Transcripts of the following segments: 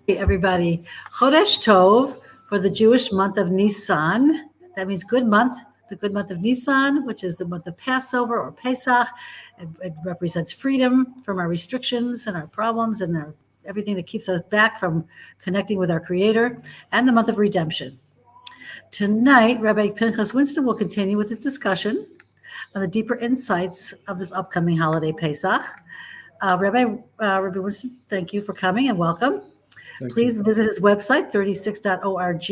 Hey, everybody. Chodesh Tov for the Jewish month of Nisan. That means good month, the good month of Nisan, which is the month of Passover or Pesach. It represents freedom from our restrictions and our problems and everything that keeps us back from connecting with our Creator, and the month of redemption. Tonight, Rabbi Pinchas Winston will continue with his discussion on the deeper insights of this upcoming holiday, Pesach. Rabbi Winston, thank you for coming and welcome. Thank Please you. visit his website, 36.org.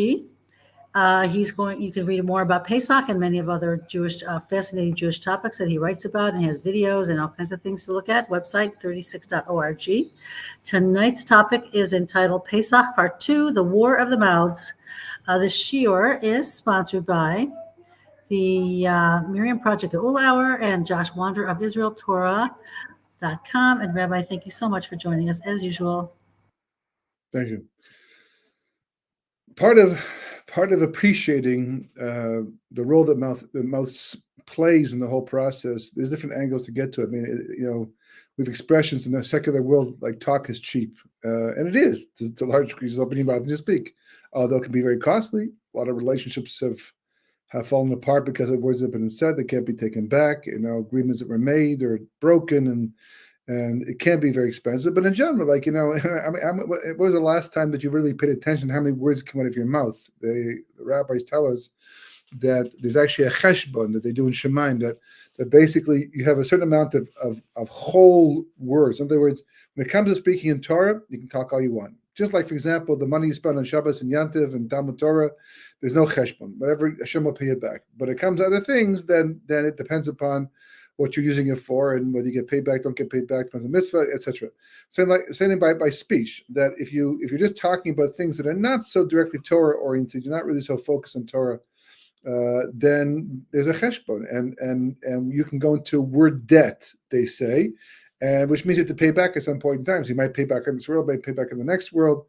You can read more about Pesach and many of other fascinating Jewish topics that he writes about, and he has videos and all kinds of things to look at. Website 36.org. Tonight's topic is entitled Pesach Part 2, The War of the Mouths. The shiur is sponsored by the Miriam Project Geula Hour and Josh Wander of Israel Torah.com. And Rabbi, thank you so much for joining us as usual. Thank you. Part of appreciating the role that mouth plays in the whole process. There's different angles to get to it. I mean, we have expressions in the secular world like talk is cheap, and it is to a large degree. Just open your mouth and just speak, although it can be very costly. A lot of relationships have fallen apart because of words that have been said that can't be taken back. Agreements that were made are broken, and it can be very expensive. But in general, what was the last time that you really paid attention to how many words come out of your mouth? The rabbis tell us that there's actually a cheshbon that they do in Shemaim, that basically you have a certain amount of whole words. In other words, when it comes to speaking in Torah, you can talk all you want. Just like, for example, the money you spend on Shabbos and Yantiv and Talmud Torah, there's no cheshbon. Whatever, Hashem will pay it back. But it comes to other things, then it depends upon what you're using it for, and whether you get paid back, don't get paid back, depends on mitzvah, etc. Same thing by speech. That if you're just talking about things that are not so directly Torah oriented, you're not really so focused on Torah, then there's a cheshbon, and you can go into word debt, they say, and which means you have to pay back at some point in time. So you might pay back in this world, might pay back in the next world.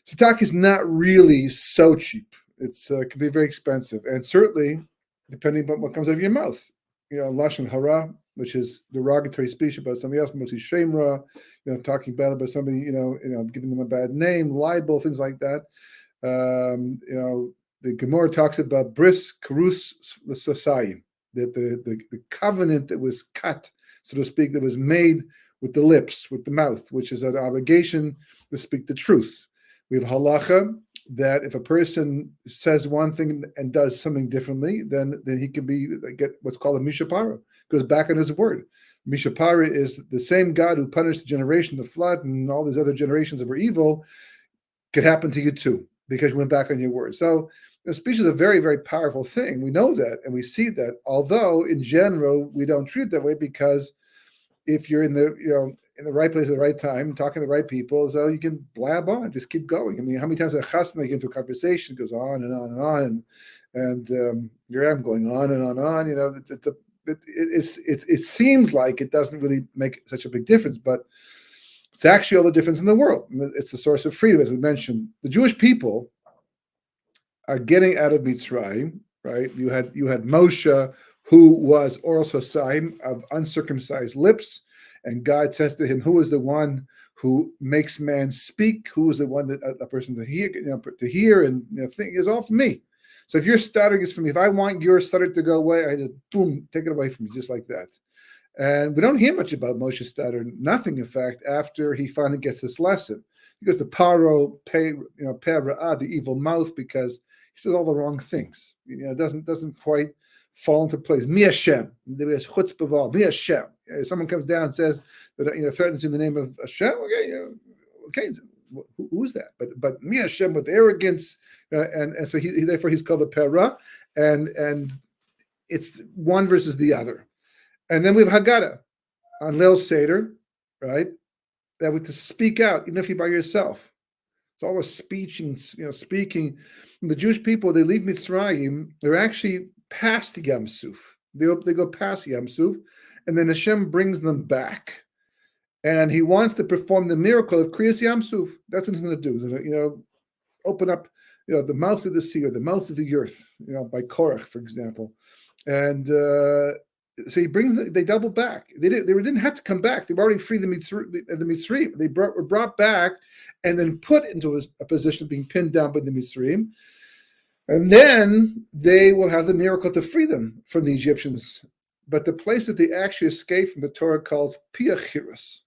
So talk is not really so cheap. It can be very expensive, and certainly depending on what comes out of your mouth. Lashon hara, which is derogatory speech about somebody else, mostly shemra, talking bad about somebody, giving them a bad name, libel, things like that. The Gemara talks about bris karus l'sosayim, that the covenant that was cut, so to speak, that was made with the lips, with the mouth, which is an obligation to speak the truth. We have halacha that if a person says one thing and does something differently, then he can get what's called a mishapara, goes back on his word. Mishapara is the same God who punished the generation, the flood, and all these other generations that were evil, could happen to you too, because you went back on your word. So speech is a very, very powerful thing. We know that, and we see that, although in general, we don't treat it that way, because if you're in the right place at the right time, talking to the right people, so you can blab on, just keep going. I mean, how many times a chasna get into a conversation, goes on and on and on, and here I'm going on and on and on. It seems like it doesn't really make such a big difference, but it's actually all the difference in the world. It's the source of freedom, as we mentioned. The Jewish people are getting out of Mitzrayim, right? You had Moshe, who was also a sign of uncircumcised lips. And God says to him, who is the one who makes man speak? Who is the one that a person to hear and think is all from me. So if your stuttering is from me, if I want your stutter to go away, I just boom, take it away from you, just like that. And we don't hear much about Moshe's stutter. Nothing, in fact, after he finally gets this lesson. He goes to Paro, Pera'ah, the evil mouth, because he says all the wrong things. Doesn't quite fall into place. Mi Hashem. There's chutzpah. Mi Hashem. Someone comes down and says that threatens in the name of Hashem. Okay, who's that? But Mi Hashem with arrogance, and so therefore he's called a Perah, and it's one versus the other. And then we have Haggadah on Leil Seder, right? That would to speak out, even if you're by yourself. It's all the speaking. The Jewish people, they leave Mitzrayim, they're actually past Yam Suf. They go past Yam Suf, and then Hashem brings them back. And he wants to perform the miracle of Kriyas Yam Suf. That's what he's going to do. He's going to, open up, the mouth of the sea or the mouth of the earth, by Korach, for example. And So he brings they double back. They didn't have to come back. They've already freed the Mitzrayim. They were brought back and then put into a position of being pinned down by the Mitzrayim. And then they will have the miracle to free them from the Egyptians. But the place that they actually escaped from, the Torah calls Piachirus,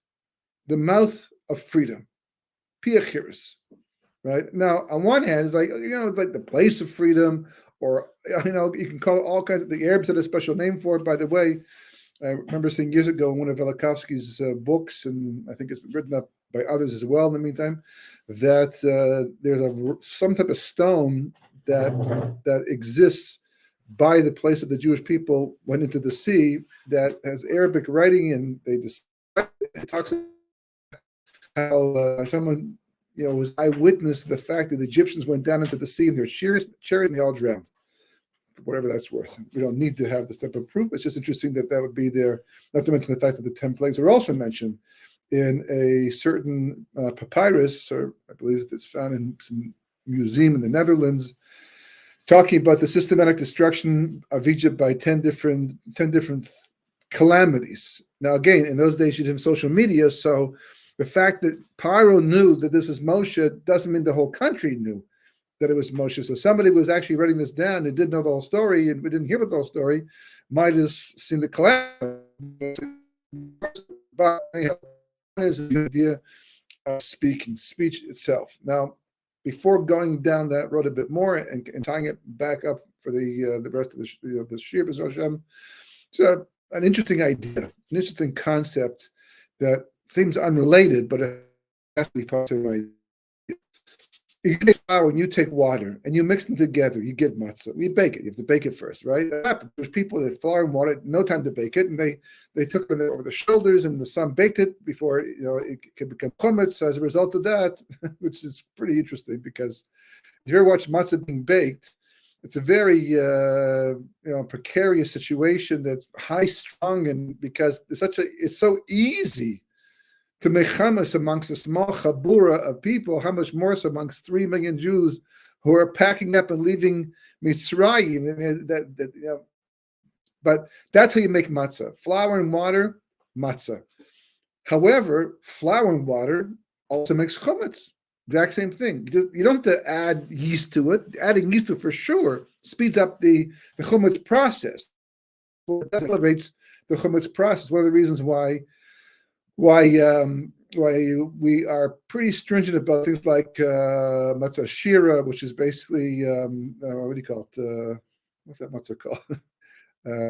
the mouth of freedom. Piachirus, right? Now, on one hand, it's like, it's like the place of freedom, or, you can call it all kinds of, the Arabs had a special name for it, by the way. I remember seeing years ago in one of Velikovsky's books, and I think it's been written up by others as well in the meantime, that there's some type of stone that exists by the place that the Jewish people went into the sea that has Arabic writing, and it talks about how someone was eyewitness to the fact that the Egyptians went down into the sea in their chariots and they all drowned. Whatever that's worth. We don't need to have this type of proof. It's just interesting that would be there, not to mention the fact that the 10 plagues are also mentioned in a certain papyrus, or I believe it's found in some museum in the Netherlands, talking about the systematic destruction of Egypt by 10 different calamities. Now, again, in those days you didn't have social media, so the fact that Paro knew that this is Moshe doesn't mean the whole country knew that it was Moshe. So somebody was actually writing this down and didn't know the whole story, and we didn't hear about the whole story, might have seen the calamity. But is the idea of speech itself. Now, before going down that road a bit more and tying it back up for the rest of the Shir B'Ezras Hashem, it's an interesting idea, an interesting concept that seems unrelated, but it has to be part of it. You take flour and you take water and you mix them together, you get matzah. You bake it. You have to bake it first, right? There's people that flour and water, no time to bake it, and they took it over the shoulders, and the sun baked it before it could become chumetz. So as a result of that, which is pretty interesting, because if you ever watch matzah being baked, it's a very precarious situation that's high strung, and because it's so easy to make chametz amongst a small chabura of people, how much more so amongst 3 million Jews who are packing up and leaving Mitzrayim. But that's how you make matzah. Flour and water, matzah. However, flour and water also makes chametz. Exact same thing. You don't have to add yeast to it. Adding yeast to it for sure speeds up the chametz process. It accelerates the chametz process. One of the reasons why we are pretty stringent about things like matzah shira, which is basically what do you call it? What's that matzah called?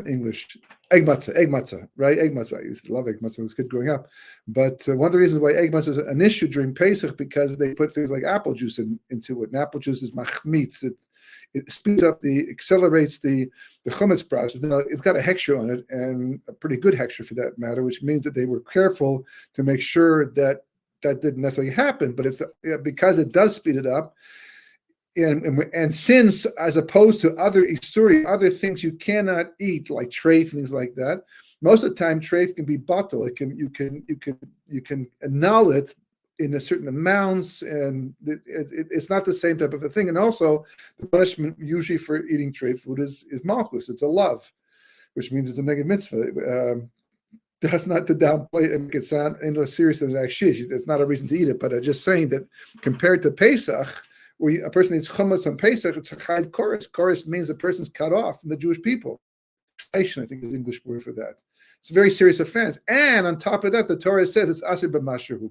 English egg matzah, right? Egg matzah. I used to love egg matzah. It was good growing up. But one of the reasons why egg matzah is an issue during Pesach, because they put things like apple juice into it, and apple juice is machmitz. It speeds up, accelerates the chumetz process. Now, it's got a hechsher on it, and a pretty good hechsher for that matter, which means that they were careful to make sure that didn't necessarily happen. But it's because it does speed it up, and since, as opposed to other isuri, other things you cannot eat, like treif and things like that, most of the time treif can be bottled. You can annul it in a certain amounts, and it's not the same type of a thing. And also, the punishment usually for eating treif food is malchus. It's a love, which means it's a negative mitzvah. That's not to downplay and make it sound any less serious than it actually is. It's not a reason to eat it, but I'm just saying that compared to Pesach, where a person eats chumetz on Pesach, it's a chayv koros. Koros means the person's cut off from the Jewish people. I think is the English word for that. It's a very serious offense. And on top of that, the Torah says it's asur b'mashahu,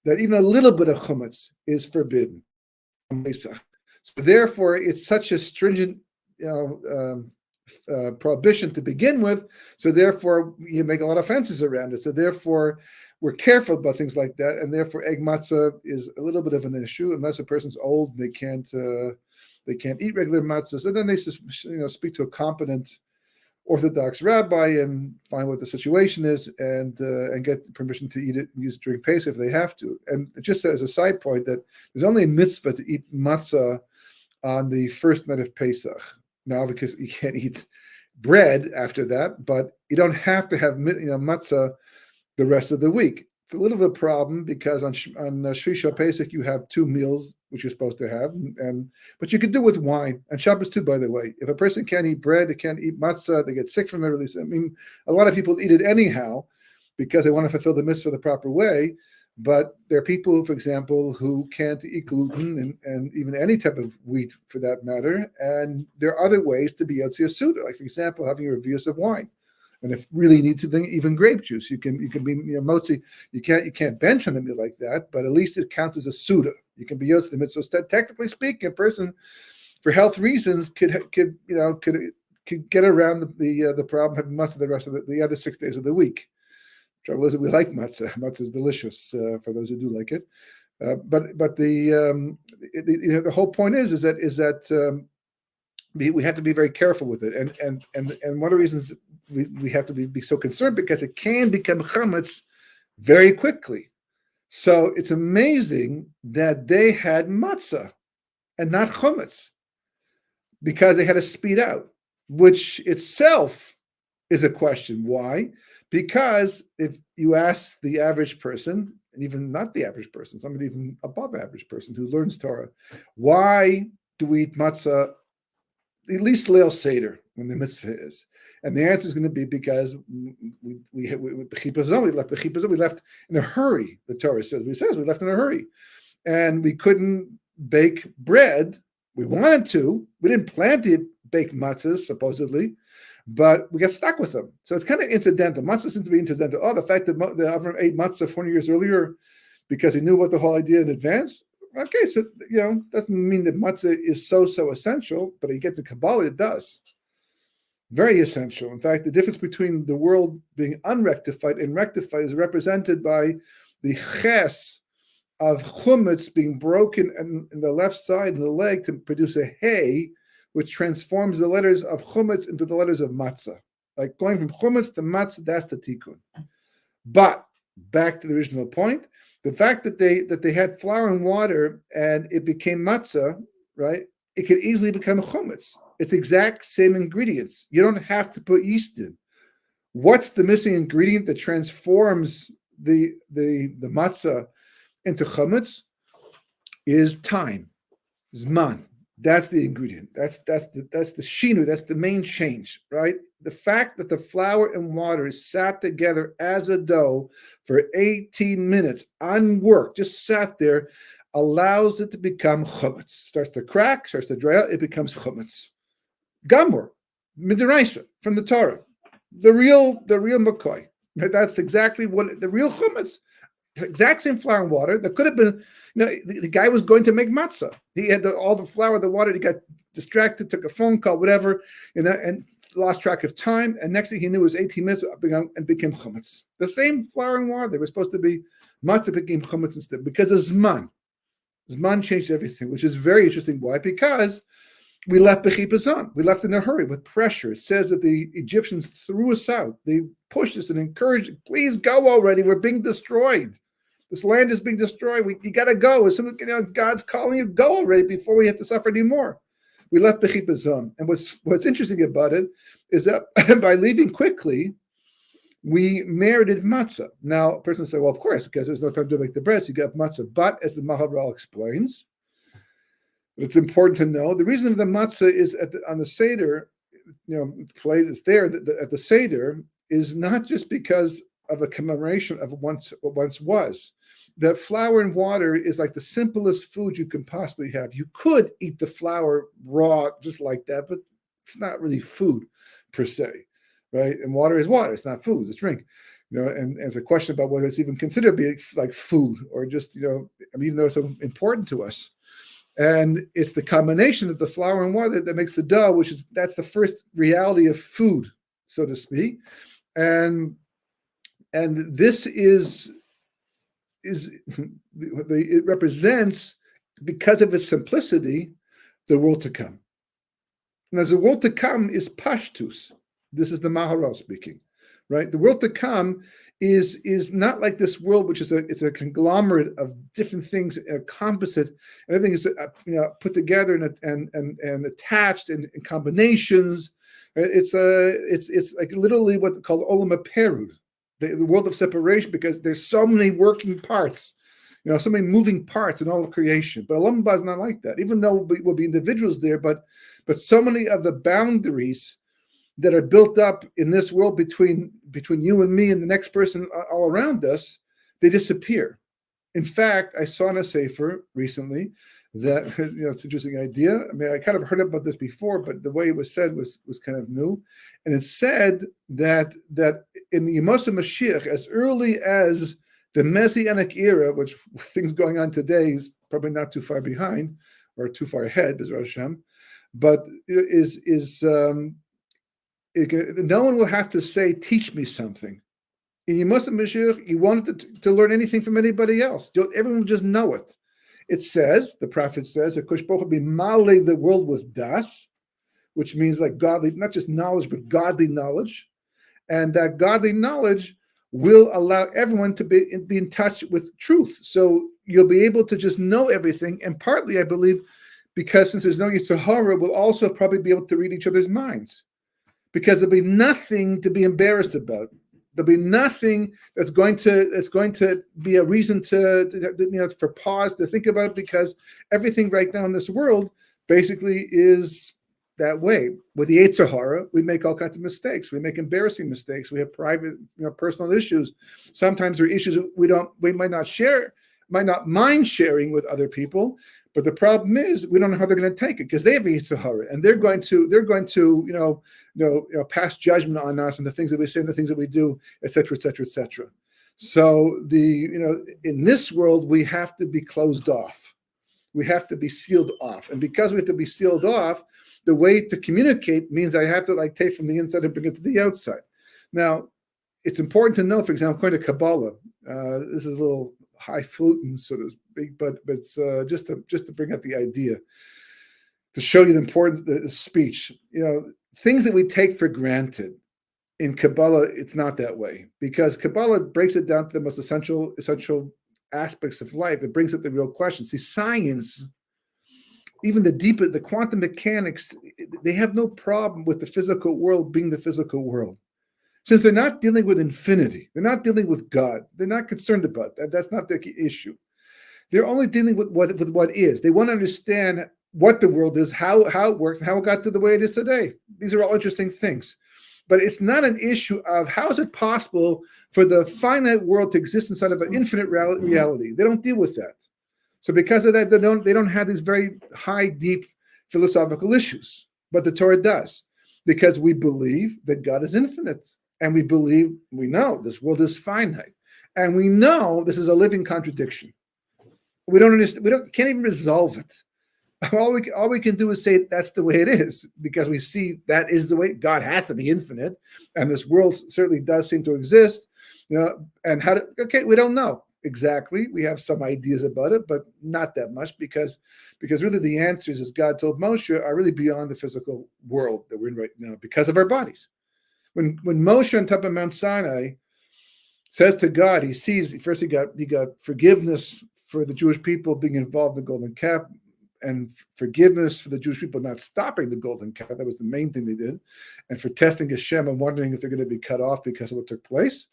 that even a little bit of chumetz is forbidden on Pesach. So therefore, it's such a stringent prohibition to begin with. So therefore, you make a lot of fences around it. So therefore, we're careful about things like that, and therefore egg matzah is a little bit of an issue unless a person's old and they can't eat regular matzah. So then they speak to a competent Orthodox rabbi and find what the situation is, and get permission to eat it and use it during Pesach if they have to. And just as a side point, that there's only a mitzvah to eat matzah on the first night of Pesach. Now, because you can't eat bread after that, but you don't have to have matzah the rest of the week. it's a little bit of a problem because on Shvi Pesach you have 2 meals which you're supposed to have, but you could do with wine and Shabbos too. By the way, if a person can't eat bread, they can't eat matzah, they get sick from it. At least, I mean, a lot of people eat it anyhow because they want to fulfill the mitzvah the proper way. But there are people, for example, who can't eat gluten and even any type of wheat for that matter. And there are other ways to be Yotzi Suda, like for example, having a revius of wine. And if really you need to think even grape juice, you can be motzi. You can't bench on a meal like that, but at least it counts as a suda. You can be Yotzi the mitzvah. So technically speaking, a person for health reasons could get around the problem having matzah the rest of the other 6 days of the week. Trouble is that we like matzah. Matzah is delicious for those who do like it. But the whole point is that we have to be very careful with it. And one of the reasons we have to be so concerned because it can become chametz very quickly. So it's amazing that they had matzah and not chametz because they had to speed out, which itself is a question. Why? Because if you ask the average person, and even not the average person, somebody even above average person who learns Torah, why do we eat matzah at least Leil Seder when the mitzvah is? And the answer is going to be because we left in a hurry. The Torah says we left in a hurry, and we couldn't bake bread. We wanted to. We didn't plan to bake matzahs supposedly, but we got stuck with them. So it's kind of incidental. Matzah seems to be incidental. Oh, the fact that Avram ate matzah 40 years earlier because he knew about the whole idea in advance. Okay, so doesn't mean that matzah is so essential, but you get to Kabbalah, it does. Very essential. In fact, the difference between the world being unrectified and rectified is represented by the ches of chumetz being broken in the left side and the leg to produce a hay, which transforms the letters of chumetz into the letters of matzah. Like going from chumetz to matzah, that's the tikkun. But back to the original point, the fact that they had flour and water and it became matzah, right? It could easily become chumetz. It's exact same ingredients. You don't have to put yeast in. What's the missing ingredient that transforms the matzah into chumetz? Is time, zman. That's the ingredient. That's the shinu. That's the main change, right? The fact that the flour and water is sat together as a dough for 18 minutes, unworked, just sat there, allows it to become chumetz. Starts to crack, starts to dry out, it becomes chumetz. Gamur, midiraisa, from the Torah, the real McCoy. That's exactly what the real chumetz. Exact same flour and water. That could have been, the guy was going to make matzah. He had all the flour, the water. He got distracted, took a phone call, whatever, and lost track of time. And next thing he knew, it was 18 minutes and became chumetz. The same flour and water. They were supposed to be matzah, became chumetz instead because of zman. Zman changed everything, which is very interesting. Why? Because we left b'chipazon. We left in a hurry with pressure. It says that the Egyptians threw us out. They pushed us and encouraged, please go already. We're being destroyed. This land is being destroyed. You got to go. As soon as God's calling you, go already before we have to suffer anymore. We left b'chipazon. And what's interesting about it is that by leaving quickly, we merited matzah. Now, a person will say, well, of course, because there's no time to make the bread, so you got matzah. But as the Maharal explains, it's important to know the reason the matzah is on the Seder, plate is there at the Seder, is not just because of a commemoration of what once was. That flour and water is like the simplest food you can possibly have. You could eat the flour raw just like that, but it's not really food per se, right? And water is water; it's not food; it's drink. And it's a question about whether it's even considered be like food or just even though it's so important to us. And it's the combination of the flour and water that makes the dough, that's the first reality of food, so to speak. And this it represents, because of its simplicity, the world to come. And as the world to come is pashtus. This is the Maharal speaking, right? The world to come is not like this world, which is a conglomerate of different things, a composite, and everything is put together and attached in combinations. It's like literally what called olam perud. the world of separation, because there's so many working parts, so many moving parts in all of creation. But Olam Haba is not like that, even though we'll be individuals there, but so many of the boundaries that are built up in this world between you and me and the next person all around us, they disappear. In fact, I saw in a sefer recently that, it's an interesting idea. I mean, I kind of heard about this before, but the way it was said was kind of new. And it said that in the Yemos Mashiach, as early as the Messianic era, which things going on today is probably not too far behind or too far ahead, B'ezras Hashem, but no one will have to say, teach me something. In Yemos Mashiach, you wanted to learn anything from anybody else. Everyone will just know it. It says, the prophet says, that Kosh Baruch Hu be male the world with das, which means like godly, not just knowledge, but godly knowledge. And that godly knowledge will allow everyone to be in touch with truth. So you'll be able to just know everything. And partly, I believe, because since there's no Yetzer Hara, we'll also probably be able to read each other's minds. Because there'll be nothing to be embarrassed about. There'll be nothing that's going to be a reason for pause to think about it, because everything right now in this world basically is that way. With the Yetzer Hara, we make all kinds of mistakes. We make embarrassing mistakes. We have private, personal issues. Sometimes there are issues we might not mind sharing with other people. But the problem is we don't know how they're going to take it, because they have a Yetzer Hara, and they're going to pass judgment on us and the things that we say and the things that we do, et cetera, et cetera, et cetera. So in this world we have to be closed off. We have to be sealed off, and because we have to be sealed off, the way to communicate means I have to take from the inside and bring it to the outside. Now, it's important to know, for example, according to Kabbalah, this is a little highfalutin, so to speak, but it's just to bring out the idea, to show you the importance of the speech. Things that we take for granted in Kabbalah, it's not that way, because Kabbalah breaks it down to the most essential aspects of life. It brings up the real questions. See, science, even the quantum mechanics, they have no problem with the physical world being the physical world. Since they're not dealing with infinity, they're not dealing with God, they're not concerned about that. That's not their issue. They're only dealing with what is. They want to understand what the world is, how it works, and how it got to the way it is today. These are all interesting things. But it's not an issue of how is it possible for the finite world to exist inside of an infinite reality. They don't deal with that. So because of that, they don't have these very high, deep philosophical issues. But the Torah does, because we believe that God is infinite. And we know this world is finite, and we know this is a living contradiction. We don't understand. Can't even resolve it. All we can do is say that's the way it is, because we see that is the way. God has to be infinite, and this world certainly does seem to exist. And we don't know exactly. We have some ideas about it, but not that much, because really the answers, as God told Moshe, are really beyond the physical world that we're in right now, because of our bodies. When Moshe on top of Mount Sinai says to God, he got forgiveness for the Jewish people being involved in the golden calf, and forgiveness for the Jewish people not stopping the golden calf. That was the main thing they did, and for testing Hashem and wondering if they're going to be cut off because of what took place.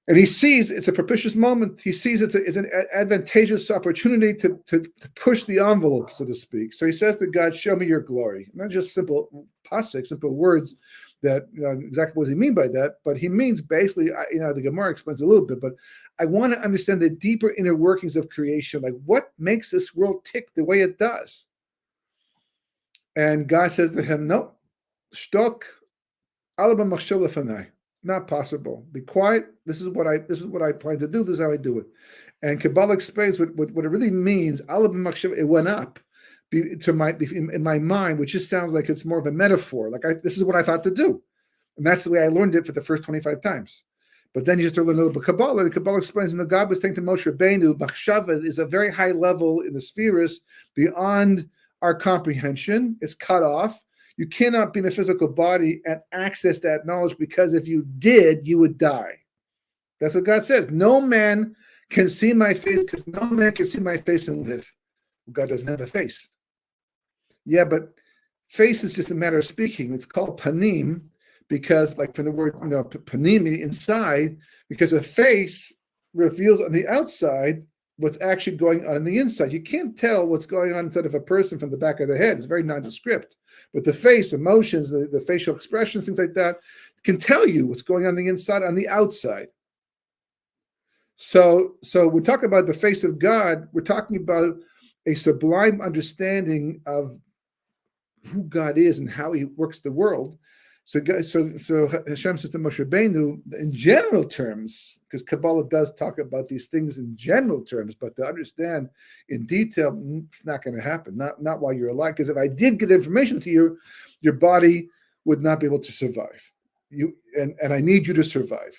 And he sees it's a propitious moment. He sees it's an advantageous opportunity to push the envelope, so to speak. So he says to God, "Show me your glory." Not just simple pasuk, simple words. That exactly what does he mean by that, but he means basically, the Gemara explains a little bit, but I want to understand the deeper inner workings of creation, like what makes this world tick the way it does. And God says to him, "No, shtok, alaba machshel lefanai. It's not possible. Be quiet. This is what I plan to do. This is how I do it." And Kabbalah explains what it really means. Alaba machshel, it went up. In my mind, which just sounds like it's more of a metaphor. This is what I thought to do, and that's the way I learned it for the first 25 times. But then you just learn a little bit Kabbalah. And Kabbalah explains, and the God was saying to Moshe Rabbeinu, Machshava is a very high level in the spheres beyond our comprehension. It's cut off. You cannot be in a physical body and access that knowledge, because if you did, you would die. That's what God says. No man can see my face, because no man can see my face and live. God doesn't have a face. Yeah, but face is just a matter of speaking. It's called panim, because, like from the word, panimi, inside, because a face reveals on the outside what's actually going on the inside. You can't tell what's going on inside of a person from the back of their head. It's very nondescript. But the face, emotions, the facial expressions, things like that, can tell you what's going on the inside, on the outside. So we talk about the face of God. We're talking about a sublime understanding of who God is and how He works the world. So Hashem says to Moshe Rabbeinu, in general terms, because Kabbalah does talk about these things in general terms, but to understand in detail, it's not going to happen. Not while you're alive. Because if I did get information to you, your body would not be able to survive. And I need you to survive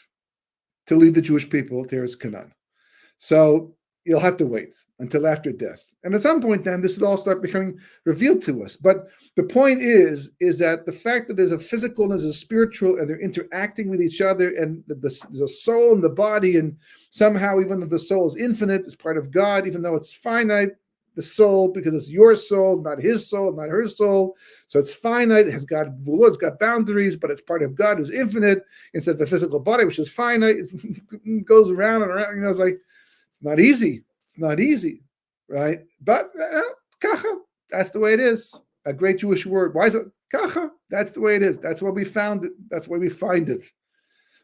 to lead the Jewish people to Eretz Canaan. So you'll have to wait until after death. And at some point then, this will all start becoming revealed to us. But the point is that the fact that there's a physical and there's a spiritual, and they're interacting with each other, and there's a soul in the body, and somehow, even though the soul is infinite, it's part of God, even though it's finite, the soul, because it's your soul, not his soul, not her soul. So it's finite, it has got gvulot, it's got boundaries, but it's part of God who's infinite, instead of the physical body, which is finite. It goes around and around, it's like, it's not easy. It's not easy, right? But kacha, that's the way it is. A great Jewish word. Why is it kacha? That's the way it is. That's why we found it. That's why we find it.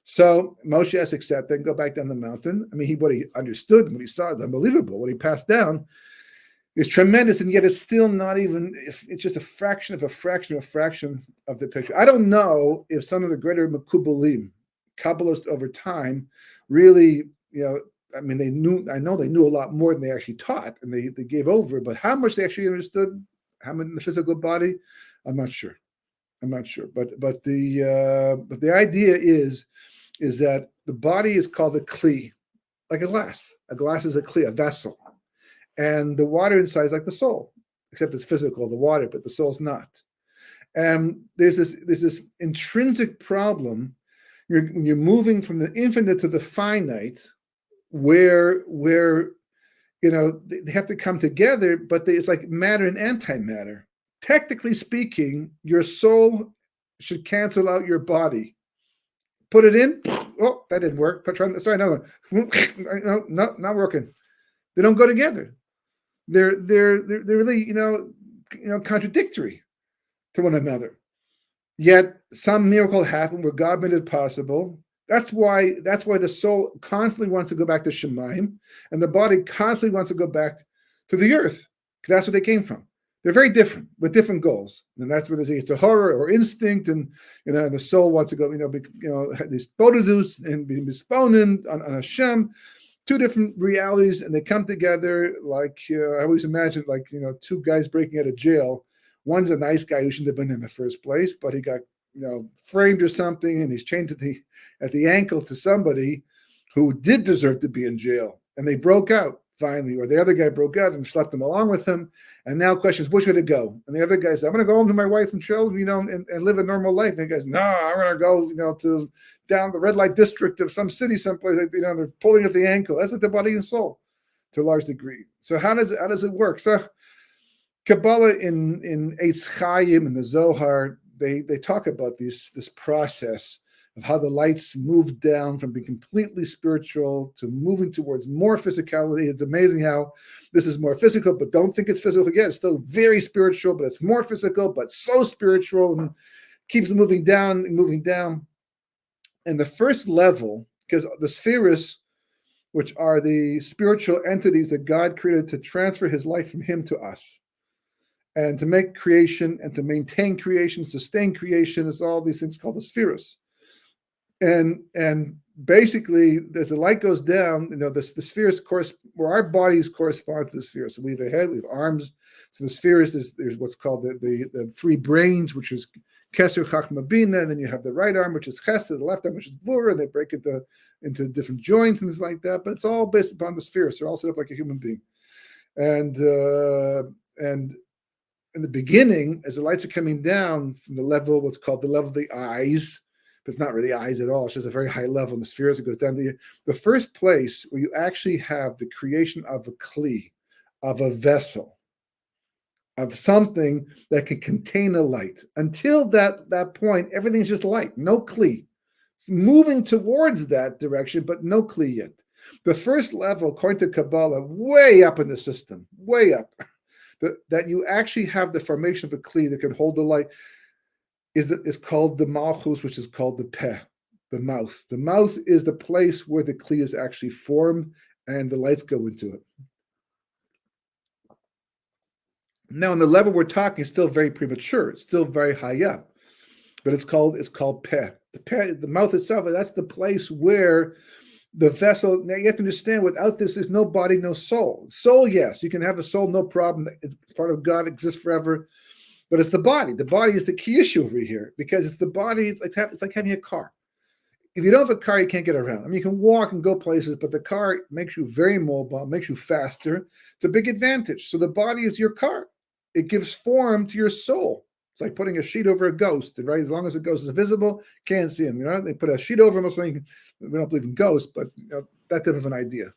So Moshe has accepted and go back down the mountain. I mean, what he understood, what he saw is unbelievable. What he passed down is tremendous, and yet it's still not even, it's just a fraction of the picture. I don't know if some of the greater Mekubalim, Kabbalists over time, really, I mean, I know they knew a lot more than they actually taught, and they gave over, but how much they actually understood, how much in the physical body, I'm not sure. But the idea is that the body is called a kli, like a glass. A glass is a kli, a vessel. And the water inside is like the soul, except it's physical, the water, but the soul's not. And there's this intrinsic problem when you're moving from the infinite to the finite, where they have to come together, but it's like matter and antimatter. Technically speaking, your soul should cancel out your body. Put it in. Oh, that didn't work. Try another one. No, not working. They don't go together. They're really contradictory to one another. Yet some miracle happened where God made it possible. That's why the soul constantly wants to go back to Shemaim, and the body constantly wants to go back to the earth. That's where they came from. They're very different, with different goals, and that's where there's a horror or instinct, and the soul wants to go, these bodidus and be misponen on Hashem. Two different realities, and they come together like I always imagine, like two guys breaking out of jail. One's a nice guy who shouldn't have been in the first place, but he got framed or something, and he's chained at the ankle to somebody who did deserve to be in jail, and they broke out finally, or the other guy broke out and slept them along with him, and now questions which way to go. And the other guy says, I'm going to go home to my wife and children, and live a normal life. And the guy says, no, I'm going to go, to down the red light district of some city someplace. They're pulling at the ankle. That's like the body and soul to a large degree. So how does it work? So Kabbalah in Eitz Chaim and the Zohar, they talk about this process of how the lights move down from being completely spiritual to moving towards more physicality. It's amazing how this is more physical, but don't think it's physical again. It's still very spiritual, but it's more physical, but so spiritual, and keeps moving down and moving down. And the first level, because the spheres, which are the spiritual entities that God created to transfer his life from him to us, and to make creation and to maintain creation, sustain creation, is all these things called the spheres. And basically, as the light goes down, the spheres where our bodies correspond to the spheres. So we have a head, we have arms. So the spheres there's what's called the three brains, which is Keser, Chachma, Bina, and then you have the right arm, which is Chesed, the left arm, which is Gvura, and they break it into different joints and things like that. But it's all based upon the spheres. They're all set up like a human being. And in the beginning, as the lights are coming down from the level, what's called the level of the eyes, but it's not really eyes at all. It's just a very high level in the spheres. It goes down to the first place where you actually have the creation of a kli, of a vessel, of something that can contain a light. Until that point, everything's just light, no kli. It's moving towards that direction, but no kli yet. The first level, according to Kabbalah, way up in the system, way up, that you actually have the formation of a kli that can hold the light, is called the malchus, which is called the peh, the mouth. The mouth is the place where the kli is actually formed and the lights go into it. Now, on the level we're talking, it's still very premature. It's still very high up, but it's called peh. The mouth itself, that's the place where the vessel. Now you have to understand, without this, there's no body, no soul. Soul, yes, you can have a soul, no problem. It's part of God, exists forever. But it's the body. The body is the key issue over here, because it's the body. It's like having a car. If you don't have a car, you can't get around. I mean, you can walk and go places, but the car makes you very mobile, makes you faster. It's a big advantage. So the body is your car. It gives form to your soul. It's like putting a sheet over a ghost, right? As long as the ghost is visible, can't see him. You know, they put a sheet over him or something. We don't believe in ghosts, but that type of an idea.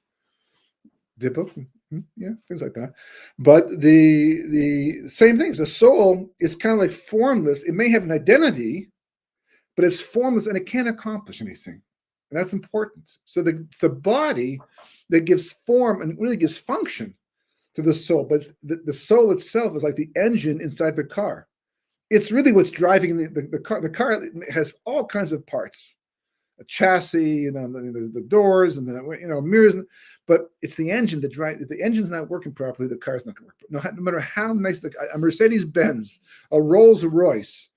Dippo, yeah, things like that. But the same things. The soul is kind of like formless. It may have an identity, but it's formless and it can't accomplish anything. And that's important. So the body that gives form and really gives function to the soul, but the soul itself is like the engine inside the car. It's really what's driving the car. The car has all kinds of parts, a chassis, there's the doors and the mirrors, but it's the engine that drives. If the engine's not working properly, the car's not going to work. No matter how nice a Mercedes-Benz, a Rolls-Royce,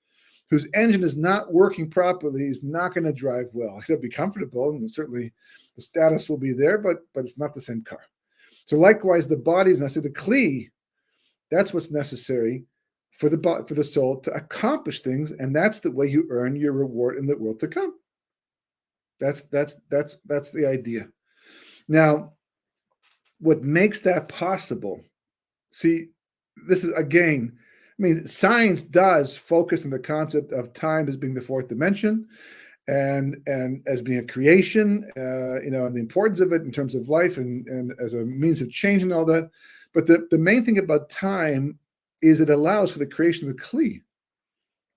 whose engine is not working properly, is not going to drive well. It'll be comfortable, and certainly the status will be there, but it's not the same car. So likewise, the bodies, and I said the kli, that's what's necessary for the soul to accomplish things, and that's the way you earn your reward in the world to come. That's the idea. Now, what makes that possible? See, this is again, I mean, science does focus on the concept of time as being the fourth dimension, and as being a creation, and the importance of it in terms of life and as a means of change and all that. But the main thing about time is it allows for the creation of the kli,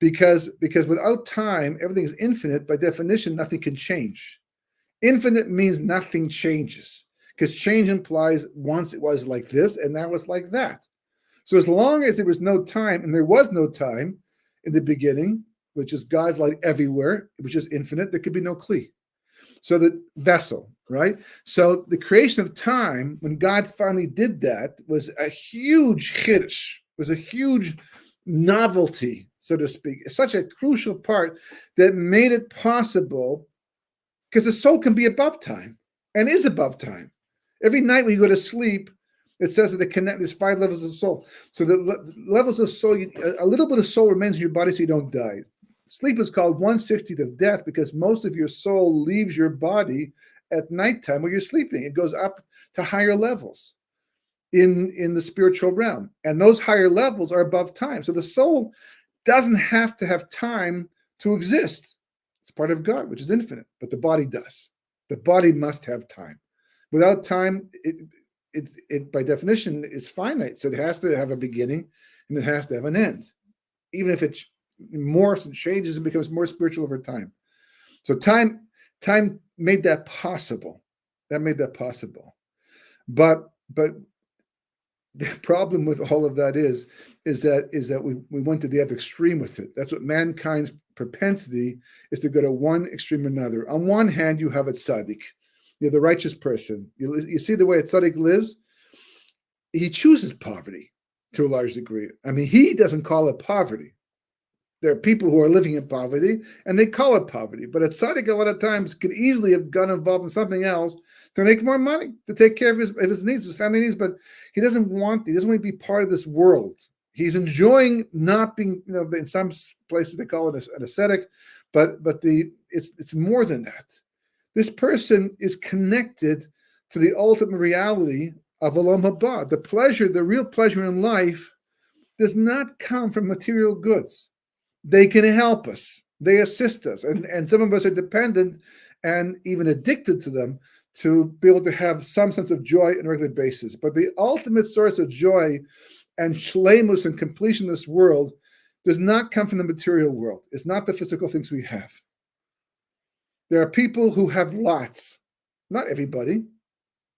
because without time, everything is infinite. By definition, nothing can change. Infinite means nothing changes, because change implies once it was like this and now it's like that. So as long as there was no time, and there was no time in the beginning, which is God's light everywhere, which is infinite, there could be no kli. So the vessel, right? So the creation of time, when God finally did that, was a huge chiddush, was a huge novelty, so to speak. It's such a crucial part that made it possible, because the soul can be above time and is above time. Every night when you go to sleep, it says that there's 5 levels of soul. So the levels of soul, a little bit of soul remains in your body so you don't die. Sleep is called 1/60th of death, because most of your soul leaves your body at nighttime when you're sleeping. It goes up to higher levels in the spiritual realm. And those higher levels are above time. So the soul doesn't have to have time to exist. It's part of God, which is infinite, but the body does. The body must have time. Without time, it by definition, it's finite. So it has to have a beginning and it has to have an end, even if it morphs and changes and becomes more spiritual over time. So time made that possible. That made that possible. But the problem with all of that is that we went to the other extreme with it. That's what mankind's propensity is, to go to one extreme or another. On one hand, you have a tzaddik. You're the righteous person. You see the way a tzaddik lives? He chooses poverty to a large degree. I mean, he doesn't call it poverty. There are people who are living in poverty, and they call it poverty. But a tzaddik, a lot of times, could easily have gotten involved in something else to make more money, to take care of his needs, his family needs. But he doesn't want to be part of this world. He's enjoying not being, in some places they call it an ascetic, but it's more than that. This person is connected to the ultimate reality of Olam Haba. The real pleasure in life does not come from material goods. They can help us. They assist us. And some of us are dependent and even addicted to them to be able to have some sense of joy on a regular basis. But the ultimate source of joy and shleimus and completion in this world does not come from the material world. It's not the physical things we have. There are people who have lots, not everybody,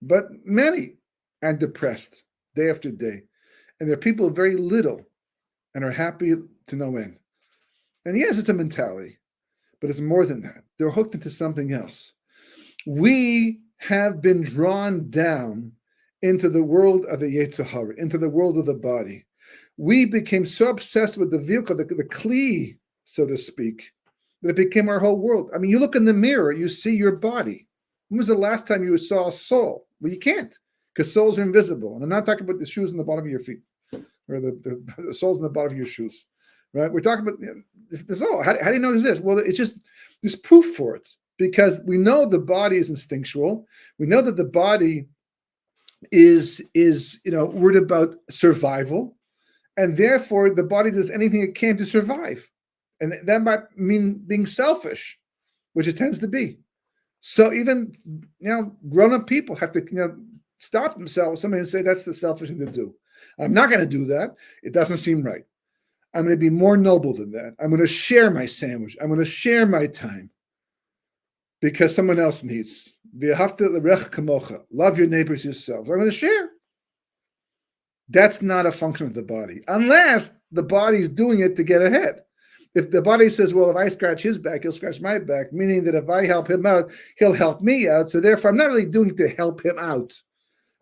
but many, and depressed day after day. And there are people very little and are happy to no end. And yes, it's a mentality, but it's more than that. They're hooked into something else. We have been drawn down into the world of the Yetzer Hara, into the world of the body. We became so obsessed with the vehicle, the kli, so to speak, that it became our whole world. I mean, you look in the mirror, you see your body. When was the last time you saw a soul? Well, you can't, because souls are invisible. And I'm not talking about the shoes on the bottom of your feet, or the soles on the bottom of your shoes, right? We're talking about this soul. How do you know this? Well, it's just, there's proof for it, because we know the body is instinctual. We know that the body is worried about survival, and therefore the body does anything it can to survive, and that might mean being selfish, which it tends to be. So even grown-up people have to stop themselves, somebody, and say that's the selfish thing to do. I'm not going to do that. It doesn't seem right. I'm going to be more noble than that. I'm going to share my sandwich. I'm going to share my time because someone else needs. Love your neighbors yourselves. I'm going to share. That's not a function of the body, unless the body is doing it to get ahead. If the body says, well, if I scratch his back, he'll scratch my back, meaning that if I help him out, he'll help me out. So therefore, I'm not really doing it to help him out.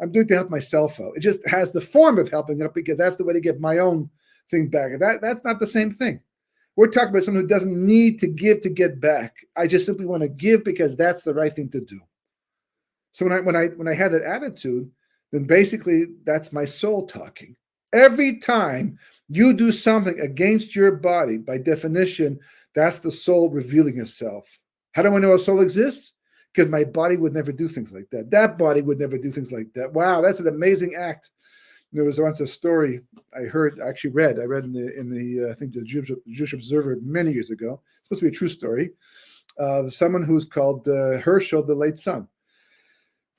I'm doing it to help myself out. It just has the form of helping out because that's the way to get my own thing back. That's not the same thing. We're talking about someone who doesn't need to give to get back. I just simply want to give because that's the right thing to do. So when I had that attitude, then basically that's my soul talking. Every time you do something against your body, by definition, that's the soul revealing itself. How do I know a soul exists? Because my body would never do things like that. That body would never do things like that. Wow, that's an amazing act. There was once a story I read in the I think the Jewish Observer many years ago. It's supposed to be a true story of someone who's called Herschel, the late son,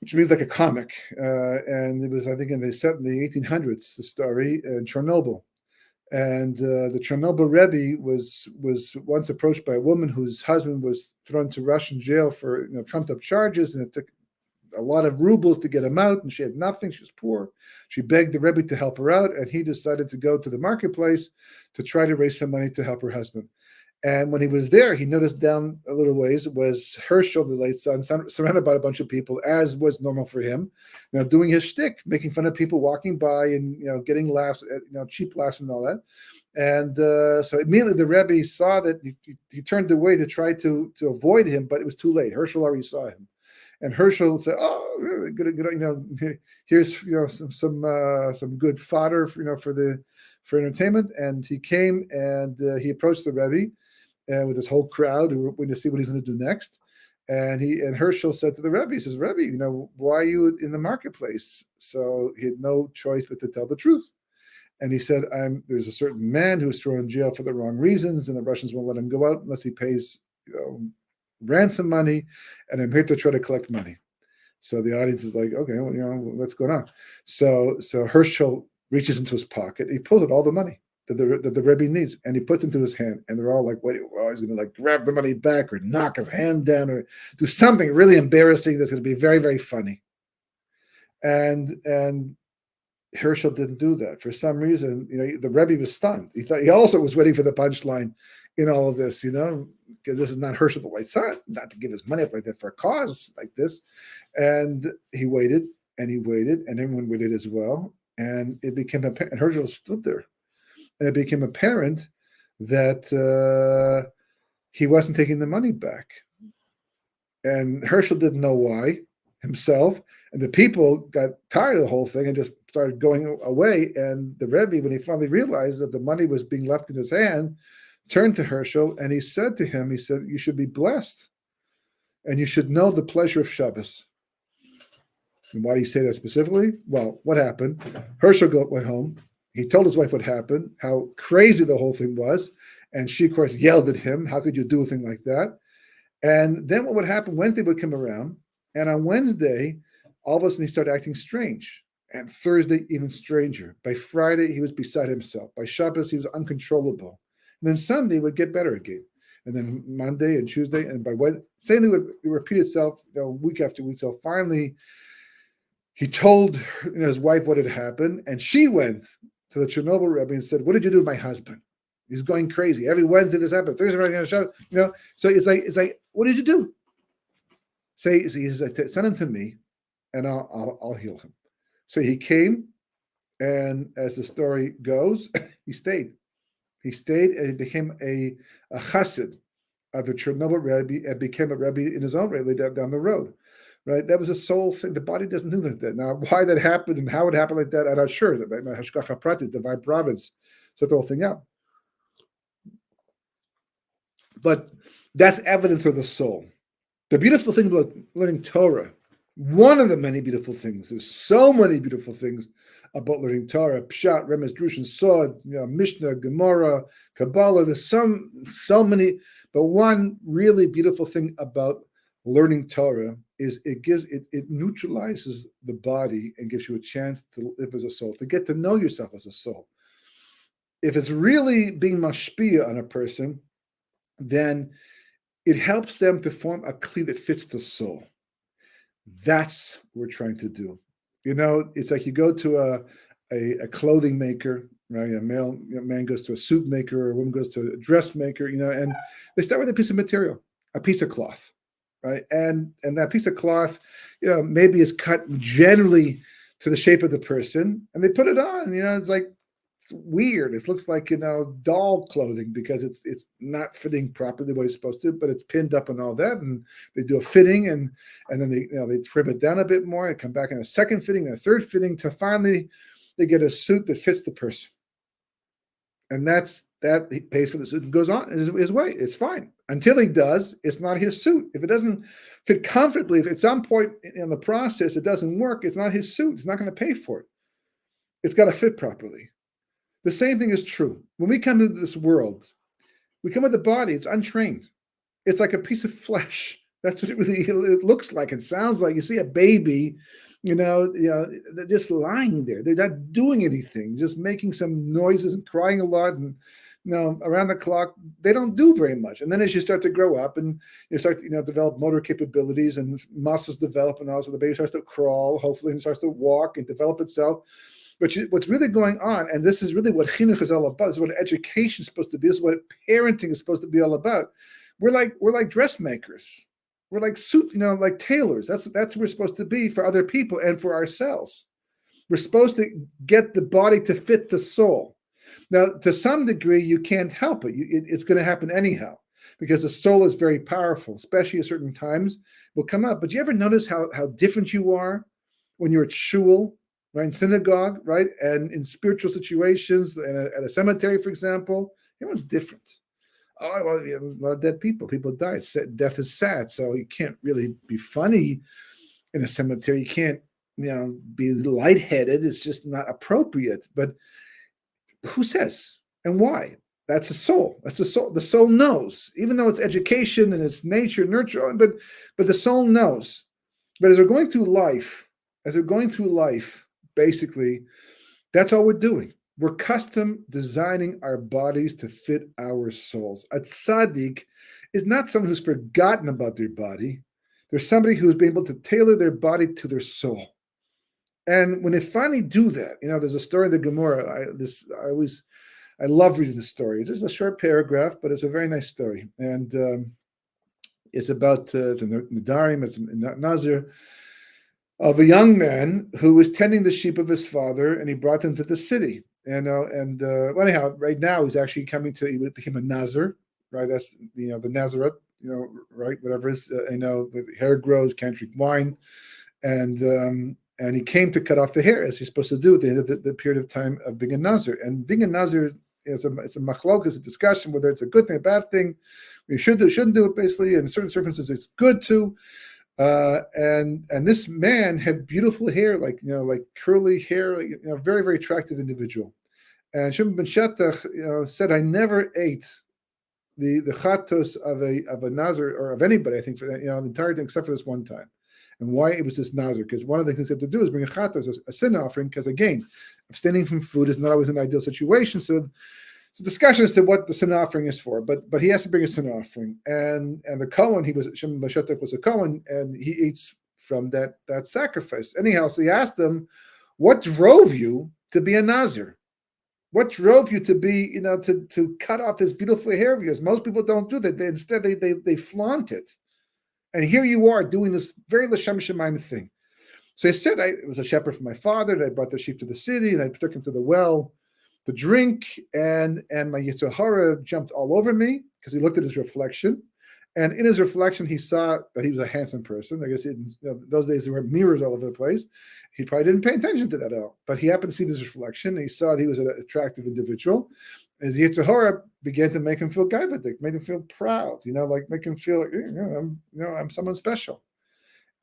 which means like a comic. And it was, I think, set in the 1800s, the story in Chernobyl. And the Chernobyl Rebbe was once approached by a woman whose husband was thrown to Russian jail for trumped up charges, and it took a lot of rubles to get him out, and she had nothing. She was poor. She begged the Rebbe to help her out, and he decided to go to the marketplace to try to raise some money to help her husband. And when he was there, he noticed down a little ways was Herschel, the late son, surrounded by a bunch of people, as was normal for him, doing his shtick, making fun of people walking by and getting laughs, cheap laughs and all that. And so immediately the Rebbe saw that he turned away to try to avoid him, but it was too late. Herschel already saw him. And Herschel said, "Oh, good, here's some good fodder for entertainment." And he came and he approached the Rebbe with his whole crowd who were waiting to see what he's going to do next. And Herschel said to the Rebbe, he says, "Rebbe, why are you in the marketplace?" So he had no choice but to tell the truth. And he said, "There's a certain man who's thrown in jail for the wrong reasons, and the Russians won't let him go out unless he pays ransom money, and I'm here to try to collect money." So the audience is like, "Okay, well, what's going on?" So Herschel reaches into his pocket. He pulls out all the money that the Rebbe needs, and he puts into his hand. And they're all like, "Wait, he's going to grab the money back, or knock his hand down, or do something really embarrassing that's going to be very, very funny." And Herschel didn't do that for some reason. The Rebbe was stunned. He also was waiting for the punchline in all of this, because this is not Herschel the late son, not to give his money up like that for a cause like this. And he waited, and everyone waited as well. And it became apparent, and Herschel stood there, and it became apparent that he wasn't taking the money back. And Herschel didn't know why himself. And the people got tired of the whole thing and just started going away. And the Rebbe, when he finally realized that the money was being left in his hand, turned to Herschel and he said to him, "You should be blessed, and you should know the pleasure of Shabbos." And why did he say that specifically? Well, what happened? Herschel went home. He told his wife what happened, how crazy the whole thing was. And she, of course, yelled at him. How could you do a thing like that? And then what would happen? Wednesday would come around. And on Wednesday, all of a sudden he started acting strange. And Thursday, even stranger. By Friday, he was beside himself. By Shabbos, he was uncontrollable. And then Sunday would get better again. And then Monday and Tuesday, and by Wednesday, same thing would repeat itself, week after week. So finally, he told his wife what had happened, and she went to the Chernobyl Rebbe and said, "What did you do to my husband? He's going crazy. Every Wednesday this happens. Thursday, Friday, Shabbos." So it's like, what did you do? He said, "Send him to me, and I'll heal him." So he came, and as the story goes, he stayed. He stayed, and he became a chassid of the Chernobyl Rebbe, and became a Rebbe in his own Rebbe down the road. Right? That was a soul thing. The body doesn't do like that. Now, why that happened and how it happened like that, I'm not sure. Hashgacha Pratis, divine providence, set the whole thing up. But that's evidence of the soul. The beautiful thing about learning Torah, one of the many beautiful things, there's so many beautiful things about learning Torah, Pshat, Remez, Drush, and Sod, Mishnah, Gemara, Kabbalah. There's so many, but one really beautiful thing about learning Torah is it neutralizes the body and gives you a chance to live as a soul, to get to know yourself as a soul. If it's really being mashpia on a person, then it helps them to form a kli that fits the soul. That's what we're trying to do. It's like you go to a clothing maker, right? A man goes to a suit maker, or a woman goes to a dressmaker, and they start with a piece of material, a piece of cloth, right? And that piece of cloth, maybe is cut generally to the shape of the person, and they put it on. It's weird. It looks like doll clothing because it's not fitting properly the way it's supposed to, but it's pinned up and all that. And they do a fitting, and then they trim it down a bit more and come back in a second fitting and a third fitting till finally they get a suit that fits the person. And that he pays for the suit and goes on his way. It's fine until he does. It's not his suit. If it doesn't fit comfortably, if at some point in the process it doesn't work, it's not his suit. He's not going to pay for it. It's got to fit properly. The same thing is true. When we come into this world, we come with the body. It's untrained. It's like a piece of flesh. That's what it looks like. It sounds like. You see a baby, they're just lying there. They're not doing anything, just making some noises and crying a lot. And around the clock, they don't do very much. And then as you start to grow up and you start to develop motor capabilities and muscles develop, and also the baby starts to crawl, hopefully, and starts to walk and develop itself. But what's really going on, and this is really what chinuch is all about, this is what education is supposed to be, this is what parenting is supposed to be all about. We're like dressmakers. We're like like tailors. That's what we're supposed to be for other people and for ourselves. We're supposed to get the body to fit the soul. Now, to some degree, you can't help it. It's going to happen anyhow, because the soul is very powerful, especially at certain times will come up. But you ever notice how different you are when you're at shul, right, in synagogue, right, and in spiritual situations, and at a cemetery, for example? Everyone's different. Oh, well, a lot of dead people. People die. Death is sad, so you can't really be funny in a cemetery. You can't, be lightheaded. It's just not appropriate. But who says and why? That's the soul. That's the soul. The soul knows, even though it's education and it's nature, nurture, but the soul knows. But as we're going through life, basically, that's all we're doing. We're custom designing our bodies to fit our souls. A tzaddik is not someone who's forgotten about their body. There's somebody who's been able to tailor their body to their soul. And when they finally do that, there's a story in the Gemara. I love reading the story. It's just a short paragraph, but it's a very nice story. And it's about it's a Nadarim, it's a Nazir, of a young man who was tending the sheep of his father, and he brought them to the city. Well, anyhow, right now he became a Nazir, right? That's the Nazareth, right? Whatever is, the hair grows, can't drink wine, and he came to cut off the hair, as he's supposed to do at the end of the period of time of being a Nazir. And being a Nazir it's a machlok, it's a discussion whether it's a good thing, a bad thing. We should do, shouldn't do it, basically. In certain circumstances, it's good to. And this man had beautiful hair, like curly hair, very, very attractive individual. And Shimon ben Shattach, said, I never ate the chatos of a Nazir or of anybody, I think, for the entire thing except for this one time. and why it was this nazir. Because one of the things they have to do is bring a chatas, a sin offering, because again, abstaining from food is not always an ideal situation. So it's a discussion as to what the sin offering is for, but he has to bring a sin offering. And the Kohen, Shimon Bashetek was a Kohen, and he eats from that sacrifice. Anyhow, so he asked him, what drove you to be a nazir? What drove you to be, to cut off this beautiful hair of yours? Most people don't do that. Instead, they flaunt it. And here you are doing this very L'Shem Shemaim thing. So he said, I was a shepherd for my father, and I brought the sheep to the city, and I took him to the well to drink, and my Yetzer Hara jumped all over me because he looked at his reflection. And in his reflection, he saw that he was a handsome person. I guess those days there were mirrors all over the place. He probably didn't pay attention to that at all. But he happened to see this reflection. And he saw that he was an attractive individual. His Yetzer Hara began to make him feel gaivadik, made him feel proud. Make him feel like I'm someone special.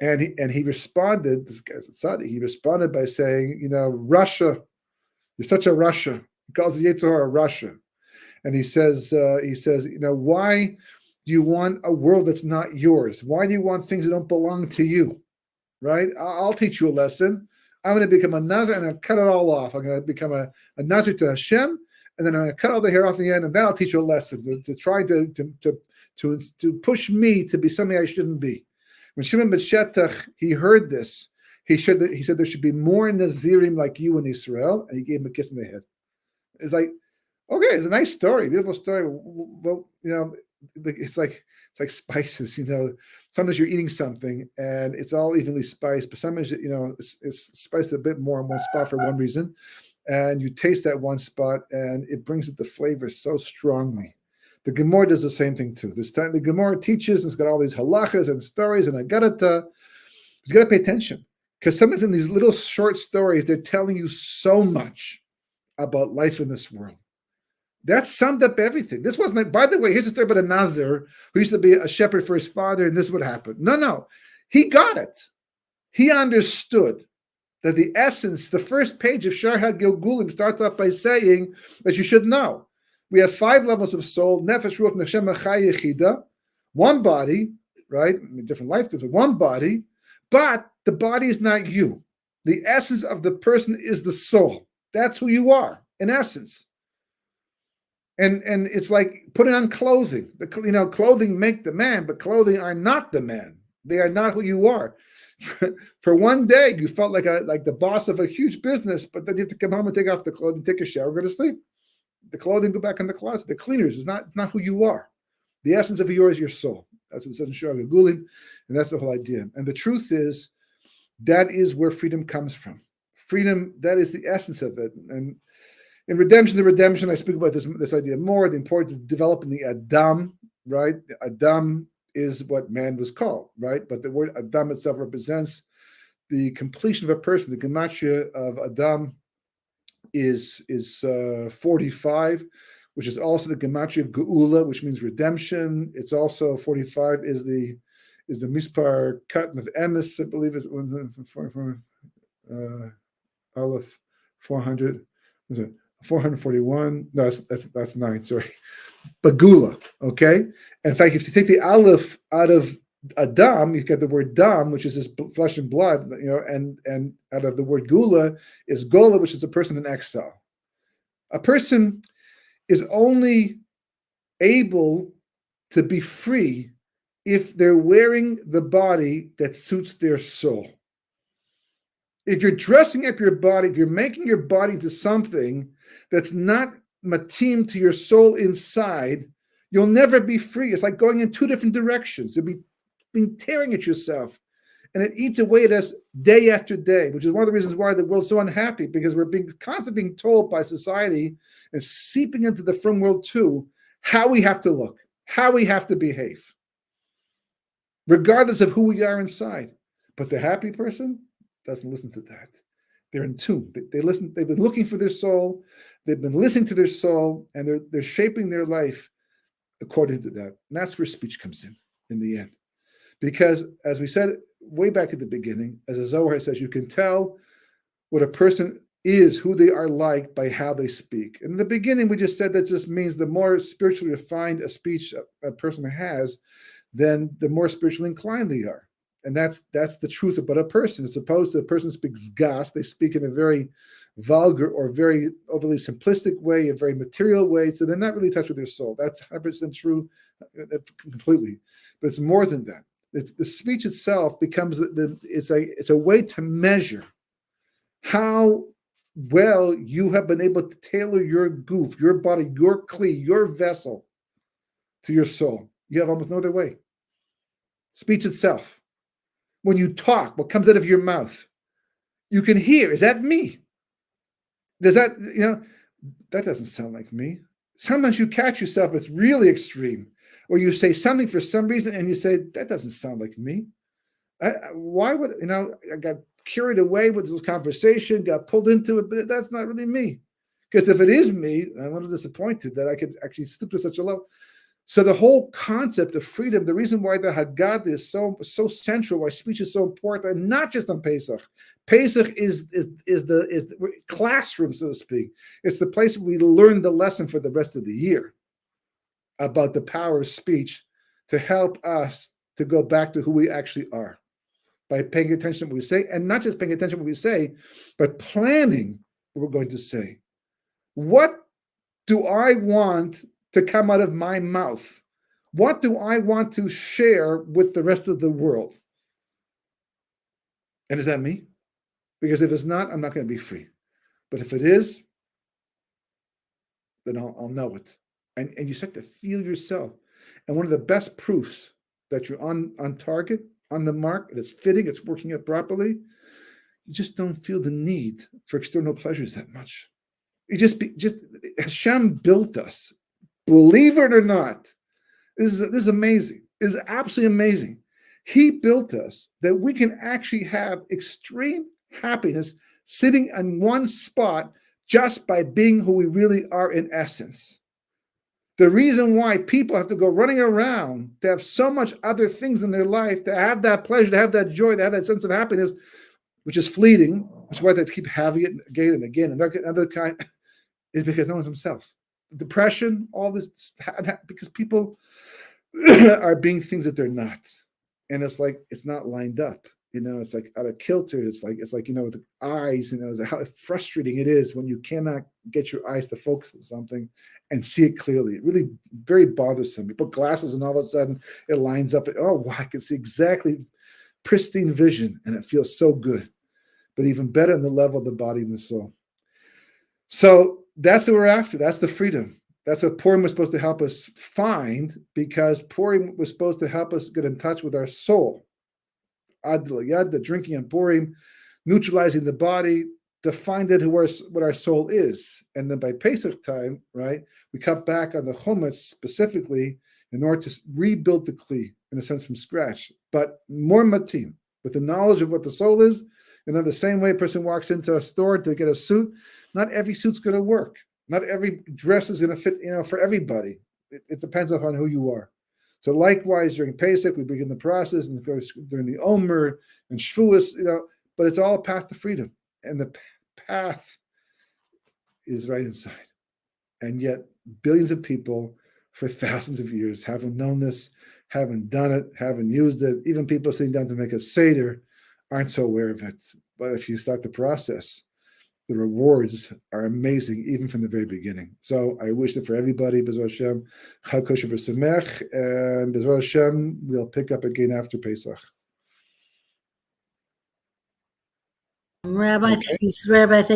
And he responded. This guy's a tzaddik. He responded by saying, Russia, you're such a Russia. He calls the Yetzer Hara Russia. And he says, why do you want a world that's not yours? Why do you want things that don't belong to you? Right? I'll teach you a lesson. I'm going to become a Nazir and I'll cut it all off. I'm going to become a Nazir to Hashem, and then I'm going to cut all the hair off the end, and then I'll teach you a lesson to try to push me to be something I shouldn't be. When Shimon ben Shetach, he heard this, he said there should be more Nazirim like you in Israel, and he gave him a kiss in the head. It's like, okay, it's a nice story, beautiful story. Well, it's like spices. Sometimes you're eating something and it's all evenly spiced, but sometimes it's spiced a bit more in one spot for one reason, and you taste that one spot and it brings it the flavor so strongly. The Gemara does the same thing too. This time the Gemara teaches, and it's got all these halachas and stories and agarata. You got to pay attention, because sometimes in these little short stories they're telling you so much about life in this world. That summed up everything. This wasn't like, by the way, here's a story about a Nazir who used to be a shepherd for his father, and this would happen. No. He got it. He understood that the essence, the first page of Sharha Gilgulim starts off by saying that you should know. We have 5 levels of soul, Nefesh, Ruach, Neshama, Chai, Yechida, one body, right? Different lifetimes, but one body, but the body is not you. The essence of the person is the soul. That's who you are, in essence. And it's like putting on clothing. Clothing make the man, but clothing are not the man. They are not who you are. For one day, you felt like the boss of a huge business, but then you have to come home and take off the clothing, take a shower, go to sleep. The clothing go back in the closet. The cleaners is not who you are. The essence of who you are is your soul. That's what it says in Shara Gulim, and that's the whole idea. And the truth is, that is where freedom comes from. Freedom, that is the essence of it. And in Redemption to Redemption, I speak about this idea more, the importance of developing the Adam, right? Adam is what man was called, right? But the word Adam itself represents the completion of a person. The gematria of Adam is 45, which is also the gematria of geula, which means redemption. It's also 45 is the mispar katan of emes, I believe is Aleph 400. Is it 441? No, that's 9. Sorry, bagula. Okay. In fact, if you take the aleph out of Adam, you get the word dam, which is his flesh and blood, and out of the word gula is gola, which is a person in exile. A person is only able to be free if they're wearing the body that suits their soul. If you're dressing up your body, if you're making your body into something that's not matim to your soul inside, you'll never be free. It's like going in 2 different directions. You'll be tearing at yourself, and it eats away at us day after day, which is one of the reasons why the world's so unhappy, because we're constantly being told by society and seeping into the frum world too, how we have to look, how we have to behave, regardless of who we are inside. But the happy person doesn't listen to that. They're in tune. They listen. They've been looking for their soul. They've been listening to their soul, and they're shaping their life according to that. And that's where speech comes in the end. Because, as we said way back at the beginning, as a Zohar says, you can tell what a person is, who they are like, by how they speak. And in the beginning, we just said that just means the more spiritually refined a speech a person has, then the more spiritually inclined they are. And that's the truth about a person. As opposed to a person speaks gas, they speak in a very vulgar or very overly simplistic way, a very material way. So they're not really in touch with their soul. That's 100% true, completely. But it's more than that. It's the speech itself becomes it's a way to measure how well you have been able to tailor your goof, your body, your kli, your vessel to your soul. You have almost no other way. Speech itself. When you talk, what comes out of your mouth, you can hear, is that me? Does that, that doesn't sound like me. Sometimes you catch yourself, it's really extreme, or you say something for some reason and you say, that doesn't sound like me. Why would, I got carried away with this conversation, got pulled into it, but that's not really me. Because if it is me, I'm a little disappointed that I could actually stoop to such a level. So the whole concept of freedom, the reason why the Haggadah is so central, why speech is so important, and not just on Pesach. Pesach is the classroom, so to speak. It's the place where we learn the lesson for the rest of the year about the power of speech to help us to go back to who we actually are by paying attention to what we say, and not just paying attention to what we say, but planning what we're going to say. What do I want to come out of my mouth? What do I want to share with the rest of the world? And is that me? Because if it's not, I'm not going to be free. But if it is, then I'll know it. And you start to feel yourself. And one of the best proofs that you're on target, on the mark, and it's fitting, it's working out properly, you just don't feel the need for external pleasures that much. Hashem built us. Believe it or not, this is amazing. This is absolutely amazing. He built us that we can actually have extreme happiness sitting in one spot just by being who we really are in essence. The reason why people have to go running around to have so much other things in their life, to have that pleasure, to have that joy, to have that sense of happiness, which is fleeting, which is why they keep having it again and again, and another kind, is because no one's themselves. Depression, all this, because people are being things that they're not, and it's like it's not lined up. It's like out of kilter. It's like with the eyes. How frustrating it is when you cannot get your eyes to focus on something and see it clearly. It really very bothersome. You put glasses and all of a sudden it lines up. I can see exactly pristine vision, and it feels so good. But even better on the level of the body and the soul. So that's what we're after. That's the freedom. That's what Purim was supposed to help us find, because Purim was supposed to help us get in touch with our soul. The drinking on Purim, neutralizing the body, to find out what our soul is. And then by Pesach time, right, we cut back on the chumash specifically in order to rebuild the kli, in a sense, from scratch, but more matim, with the knowledge of what the soul is. The same way a person walks into a store to get a suit, not every suit's going to work. Not every dress is going to fit, for everybody. It depends upon who you are. So likewise, during Pesach, we begin the process, and during the Omer and Shavuos, but it's all a path to freedom. And the path is right inside. And yet, billions of people for thousands of years haven't known this, haven't done it, haven't used it. Even people sitting down to make a Seder aren't so aware of it. But if you start the process, the rewards are amazing, even from the very beginning. So I wish that for everybody, B'ezras Hashem, Chag Kosher V'Samech, and B'ezras Hashem, we'll pick up again after Pesach. Rabbi, thank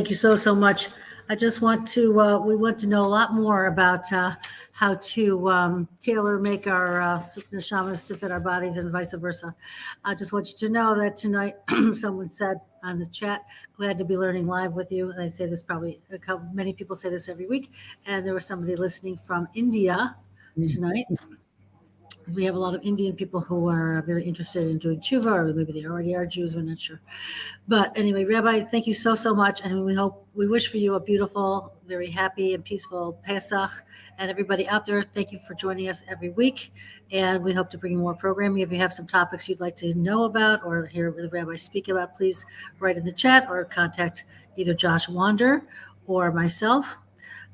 you so much. I just want to, we want to know a lot more about how to tailor make our neshamas to fit our bodies and vice versa. I just want you to know that tonight, someone said on the chat, glad to be learning live with you. And I say this probably, many people say this every week. And there was somebody listening from India tonight. We have a lot of Indian people who are very interested in doing tshuva, or maybe they already are Jews, we're not sure. But anyway, Rabbi, thank you so much. And we wish for you a beautiful, very happy and peaceful Pesach. And everybody out there, thank you for joining us every week. And we hope to bring you more programming. If you have some topics you'd like to know about or hear the Rabbi speak about, please write in the chat or contact either Josh Wander or myself.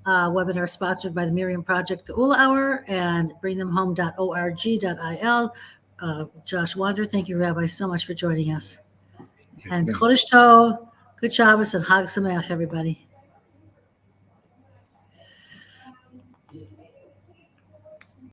Webinar sponsored by the Miriam Project Geula Hour and bringthemhome.org.il. Josh Wander. Thank you, Rabbi, so much for joining us. Yes, And thank you. Chodesh Tov, good Shabbos, and Chag Sameach, everybody.